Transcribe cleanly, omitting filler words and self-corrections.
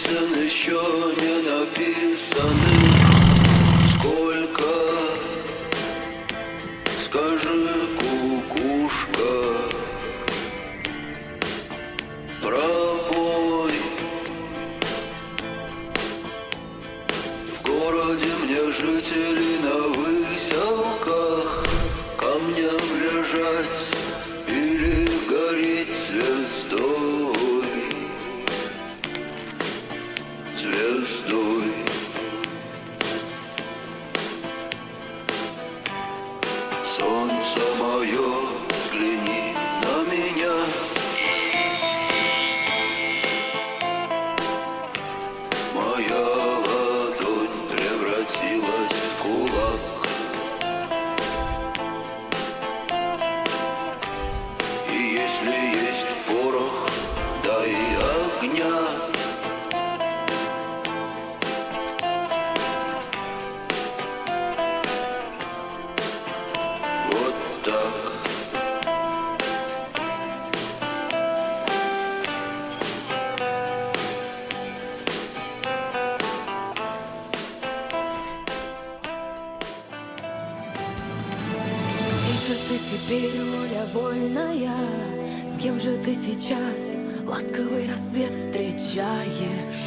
песен еще не написаны. Сколько, скажи, кукушка, пропой. В городе мне жители на выселках, камням лежать или гореть звездой, звездой. Солнце мое, взгляни на меня. Моя ладонь превратилась в кулак. И если есть порох, дай огня. Вот так. Где же ты теперь, воля вольная? С кем же ты сейчас ласковый рассвет встречаешь?